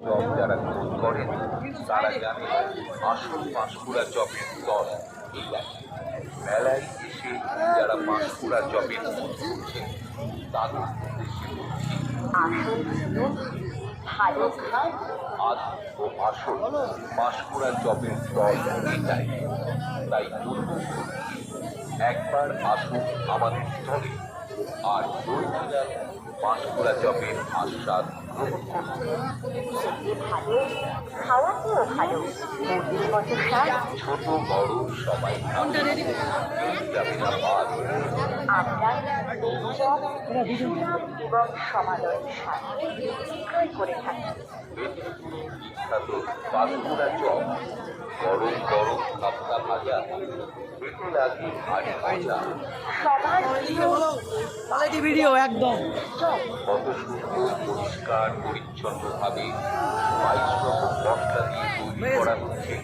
Chop যারা খোঁজ করেন তারা জানে আসল পাঁশকুড়া চপের দল এই আছে। মেলায় এসে যারা পাঁশকুড়া চপের খোঁজ করছেন তাদের উদ্দেশ্যে বলছি, আসল ভালো খান আজ ও আসল পাঁশকুড়া চপের দল এটাই। তাই দুর্বল একবার আসুন আমাদের স্থলে আর অরিজিনাল পাঁশকুড়া চপের আস্বাদ গ্রহণ করুন। ভালো খাওয়াতেও ভালো মুরগির মতো স্বাদ ছোট বড় সবাই যাবে না বাদ। আমরা এই চপ সুনাম এবং সমাদরের সাথে বিক্রয় করে থাকি। বিখ্যাত পাঁশকুড়া চপ গরম গরম কাপড়া ভাজা পেটে লাগে ভারী মজা। সবার প্রিয় কোয়ালিটি ভিডিও একদম চপ কত সুন্দর পরিষ্কার পরিচ্ছন্ন ভাবে 22 রকম মশলা দিয়ে তৈরি করা হচ্ছে